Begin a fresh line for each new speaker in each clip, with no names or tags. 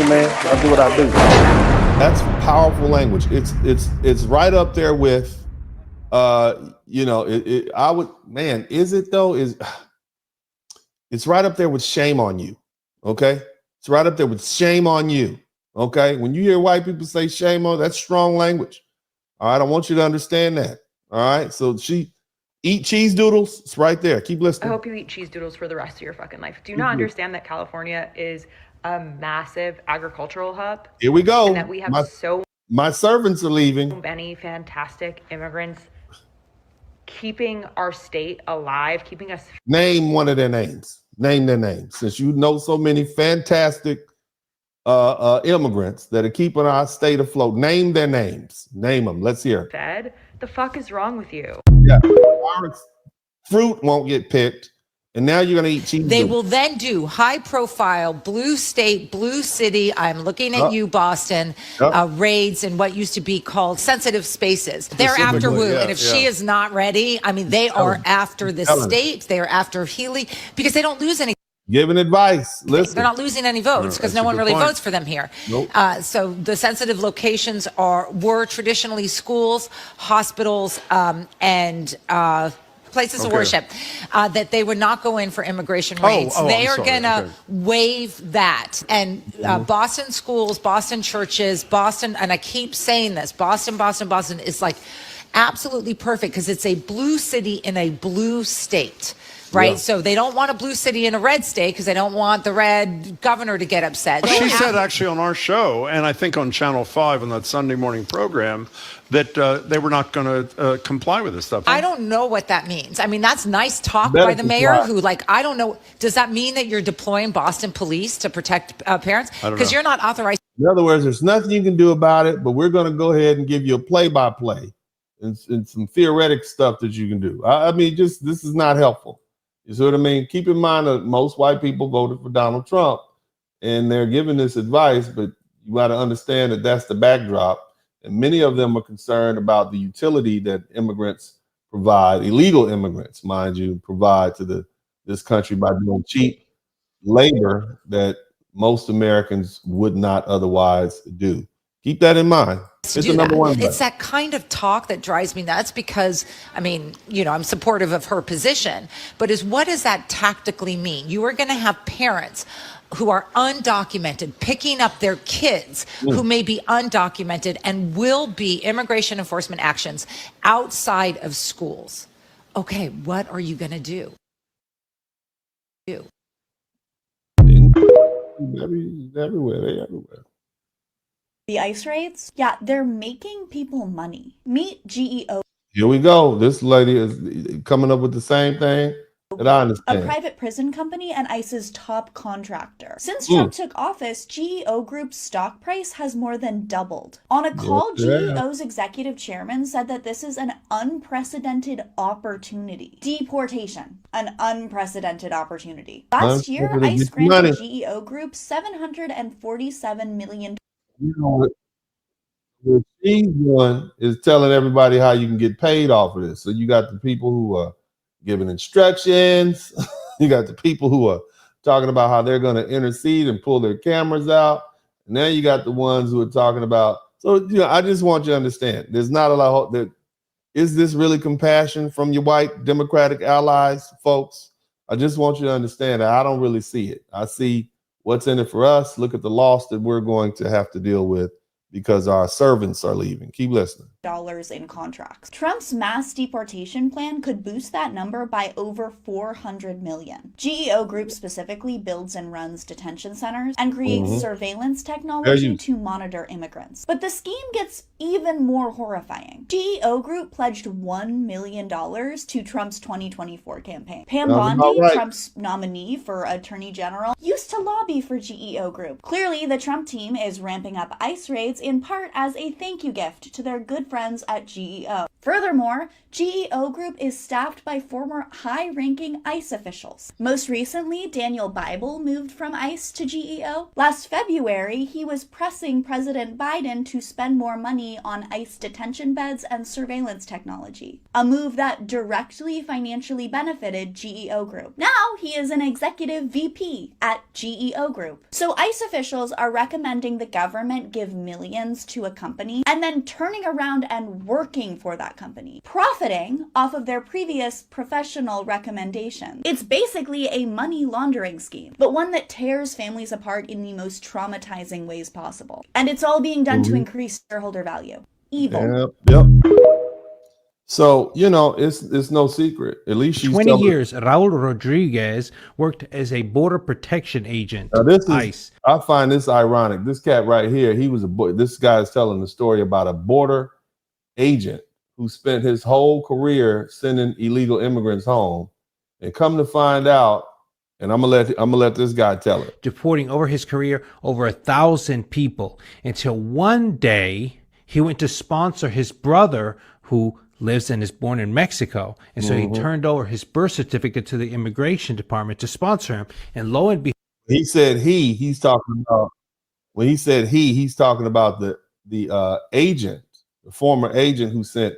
man. I do what I do.
That's powerful language. It's right up there with, I would, man, is it though? It's right up there with shame on you. Okay, it's right up there with shame on you. Okay, when you hear white people say shame on, that's strong language. All right, I want you to understand that. All right, so she eat cheese doodles. It's right there. Keep listening.
I hope you eat cheese doodles for the rest of your fucking life. Do you not understand that California is a massive agricultural hub?
Here we go.
And that we have
my servants are leaving.
Many fantastic immigrants keeping our state alive, keeping us.
Name one of their names. Name their names. Since you know so many fantastic immigrants that are keeping our state afloat. Name their names. Name them. Let's hear.
Fed? The fuck is wrong with you?
Yeah. Our fruit won't get picked. And now you're going to eat cheese.
They will then do high-profile blue state, blue city. I'm looking at you, Boston, raids in what used to be called sensitive spaces. They're after Wu, and if she is not ready, I mean, they are after the state. They are after Healy because they don't lose any.
Giving advice. Listen,
they're not losing any votes because no one really votes for them here.
Nope.
So the sensitive locations were traditionally schools, hospitals, and places of worship, that they would not go in for immigration raids. They are going to waive that. And Boston schools, Boston churches, Boston, and I keep saying this, Boston is like absolutely perfect because it's a blue city in a blue state. Right. Yeah. So they don't want a blue city in a red state because they don't want the red governor to get upset.
She said actually on our show, and I think on Channel 5 on that Sunday morning program, that they were not going to comply with this stuff.
I don't know what that means. I mean, that's nice talk by the mayor who, like, I don't know. Does that mean that you're deploying Boston police to protect parents? Because you're not authorized.
In other words, there's nothing you can do about it, but we're going to go ahead and give you a play-by-play and some theoretic stuff that you can do. I mean, this is not helpful. You see what I mean? Keep in mind that most white people voted for Donald Trump, and they're giving this advice, but you got to understand that that's the backdrop. And many of them are concerned about the utility that immigrants provide, illegal immigrants, mind you, provide to this country by doing cheap labor that most Americans would not otherwise do. Keep that in mind. It's the number one.
It's that kind of talk that drives me nuts because, I mean, you know, I'm supportive of her position, but what does that tactically mean? You are going to have parents who are undocumented picking up their kids who may be undocumented and will be immigration enforcement actions outside of schools. Okay, what are you going to do?
Everywhere.
The ICE raids? Yeah, they're making people money. Meet GEO.
Here we go. This lady is coming up with the same thing that I understand.
A private prison company and ICE's top contractor. Since Trump took office, GEO Group's stock price has more than doubled. On a call, GEO's executive chairman said that this is an unprecedented opportunity. Deportation. An unprecedented opportunity. Last year, ICE granted GEO Group $747 million.
You know what she's doing is telling everybody how you can get paid off of this. So you got the people who are giving instructions. You got the people who are talking about how they're going to intercede and pull their cameras out. And then you got the ones who are talking about. So, you know, I just want you to understand there's not a lot that is this really compassion from your white Democratic allies, folks? I just want you to understand that I don't really see it. I see what's in it for us. Look at the loss that we're going to have to deal with because our servants are leaving. Keep listening.
Dollars in contracts. Trump's mass deportation plan could boost that number by over 400 million. GEO Group specifically builds and runs detention centers and creates surveillance technology to monitor immigrants. But the scheme gets even more horrifying. GEO Group pledged $1 million to Trump's 2024 campaign. Pam Bondi, Trump's nominee for Attorney General, used to lobby for GEO Group. Clearly, the Trump team is ramping up ICE raids in part as a thank you gift to their good friends at GEO. Furthermore, GEO Group is staffed by former high-ranking ICE officials. Most recently, Daniel Bible moved from ICE to GEO. Last February, he was pressing President Biden to spend more money on ICE detention beds and surveillance technology, a move that directly financially benefited GEO Group. Now, he is an executive VP at GEO Group. So ICE officials are recommending the government give millions to a company and then turning around and working for that company, profiting off of their previous professional recommendations. It's basically a money laundering scheme, but one that tears families apart in the most traumatizing ways possible. And it's all being done to increase shareholder value. Evil.
Yep. So, you know, it's no secret. At least she's
20 years, Raul Rodriguez worked as a border protection agent. ICE.
I find this ironic. This cat right here, this guy is telling the story about a border agent who spent his whole career sending illegal immigrants home, and come to find out, and I'm gonna let this guy tell it.
Deporting over his career over 1,000 people until one day he went to sponsor his brother who lives and is born in Mexico. And so he turned over his birth certificate to the immigration department to sponsor him. And lo and behold,
he said he's talking about, when he said he's talking about the agent, the former agent who sent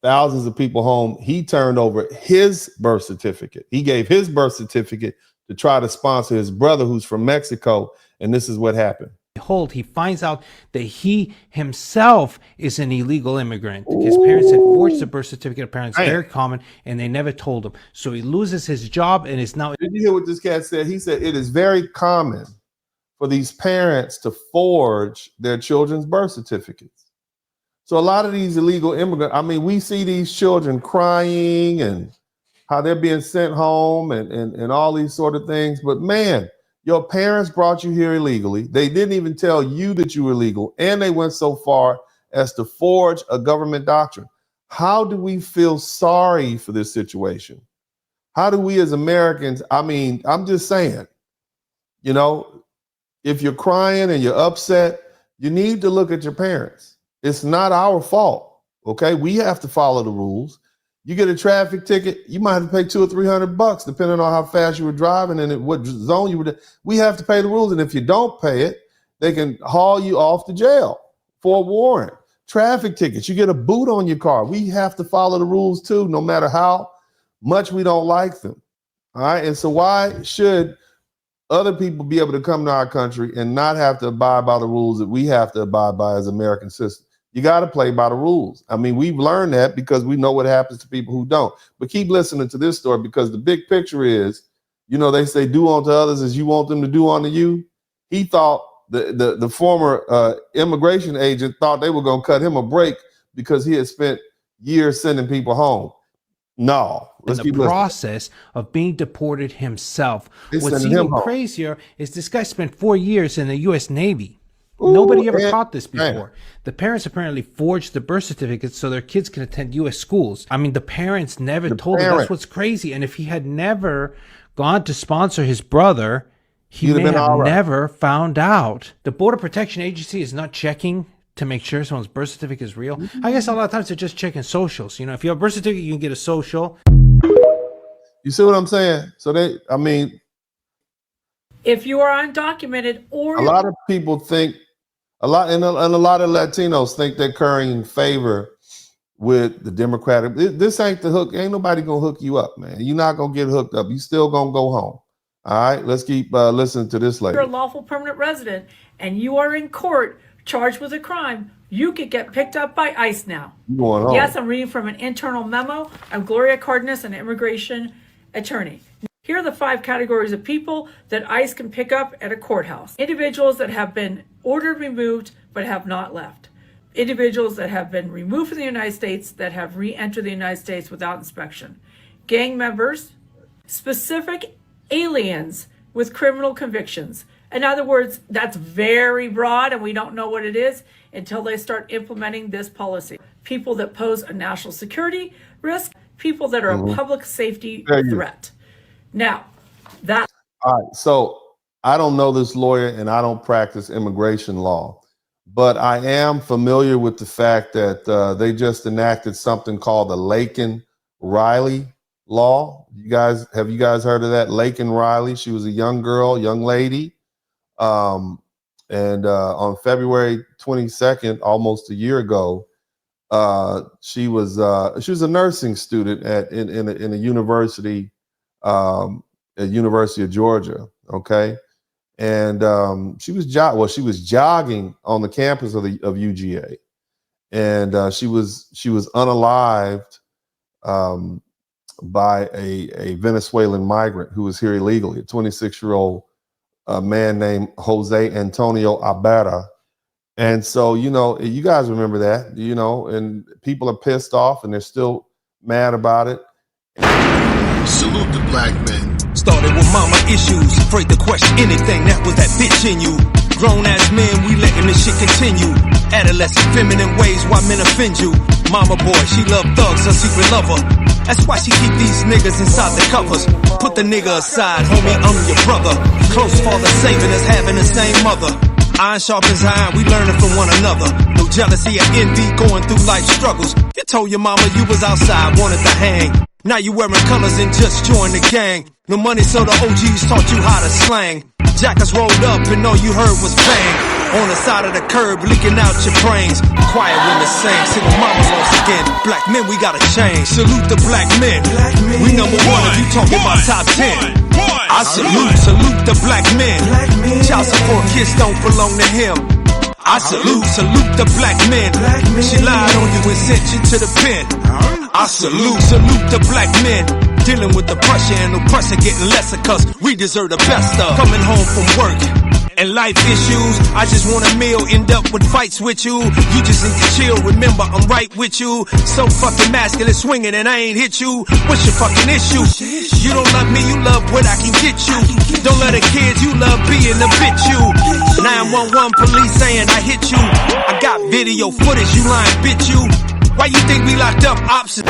thousands of people home. He turned over his birth certificate. He gave his birth certificate to try to sponsor his brother who's from Mexico. And this is what happened.
he finds out that he himself is an illegal immigrant. His parents had forged the birth certificate. Apparently, it's very common, and they never told him. So he loses his job and is now.
Did you hear what this cat said? He said it is very common for these parents to forge their children's birth certificates. So a lot of these illegal immigrants, I mean, we see these children crying and how they're being sent home and all these sort of things. But man, your parents brought you here illegally. They didn't even tell you that you were illegal. And they went so far as to forge a government doctrine. How do we feel sorry for this situation? How do we as Americans, I mean, I'm just saying, you know, if you're crying and you're upset, you need to look at your parents. It's not our fault, okay? We have to follow the rules. You get a traffic ticket, you might have to pay $200 or $300, depending on how fast you were driving and in what zone you were. We have to pay the rules, and if you don't pay it, they can haul you off to jail for a warrant. Traffic tickets, you get a boot on your car. We have to follow the rules too, no matter how much we don't like them. All right, and so why should other people be able to come to our country and not have to abide by the rules that we have to abide by as American citizens? You got to play by the rules. I mean, we've learned that because we know what happens to people who don't. But keep listening to this story, because the big picture is, you know, they say do unto others as you want them to do unto you. He thought the former immigration agent thought they were going to cut him a break because he had spent years sending people home. No, let's keep listening.
Process of being deported himself. What's even crazier is this guy spent 4 years in the U.S. Navy. Nobody ever caught this before. The parents apparently forged the birth certificates so their kids can attend U.S. schools. I mean, the parents never told him. That's what's crazy. And if he had never gone to sponsor his brother, he may have never found out. The Border Protection Agency is not checking to make sure someone's birth certificate is real. I guess a lot of times they're just checking socials. You know, if you have a birth certificate, you can get a social.
You see what I'm saying? So I mean,
if you are undocumented or
a lot of people think, a lot of Latinos think they're currying favor with the Democratic. This ain't the hook. Ain't nobody gonna hook you up, man. You're not gonna get hooked up. You still gonna go home. All right, let's keep listening to this lady.
You're a lawful permanent resident and you are in court charged with a crime, you could get picked up by ICE now. Yes, I'm reading from an internal memo of Gloria Cardenas, an immigration attorney. Here are the 5 categories of people that ICE can pick up at a courthouse. Individuals that have been ordered removed but have not left. Individuals that have been removed from the United States that have re-entered the United States without inspection. Gang members, specific aliens with criminal convictions. In other words, that's very broad and we don't know what it is until they start implementing this policy. People that pose a national security risk, people that are a public safety threat. Now, that.
All right, so I don't know this lawyer and I don't practice immigration law, but I am familiar with the fact that they just enacted something called the Laken-Riley law. Have you guys heard of that? Laken-Riley. She was a young lady. And on February 22nd, almost a year ago, she was a nursing student in a university, at University of Georgia. Okay. And she was jogging on the campus of UGA, and she was unalived by a Venezuelan migrant who was here illegally, a 26-year-old man named Jose Antonio Ibarra. And so, you guys remember that, and people are pissed off and they're still mad about it.
Salute the black men.
Started with mama issues, afraid to question anything, that was that bitch in you. Grown ass men, we letting this shit continue. Adolescent feminine ways, why men offend you. Mama boy, she love thugs, her secret lover. That's why she keep these niggas inside the covers. Put the nigga aside, homie, I'm your brother. Close father saving us, having the same mother. Iron sharpens iron, we learning from one another. No jealousy or envy, going through life struggles. You told your mama you was outside, wanted to hang. Now you wearing colors and just joined the gang. No money, so the OGs taught you how to slang. Jackets rolled up and all you heard was bang. On the side of the curb, leaking out your brains. Quiet women sing, single mama lost again. Black men, we gotta change. Salute the black men. We number one if you talking about top 10. I salute the black men. Child support kids don't belong to him. I salute the black men. She lied on you and sent you to the pen. I salute the black men. Dealing with the pressure and oppressor getting lesser, cause we deserve the best of. Coming home from work and life issues, I just want a meal, end up with fights with you. You just need to chill, remember I'm right with you. So fucking masculine, swinging and I ain't hit you. What's your fucking issue? You don't love me, you love what I can get you. Don't let the kids you love being a bitch you. 911 police saying I hit you. I got video footage, you lying bitch you. Why you think we locked up options?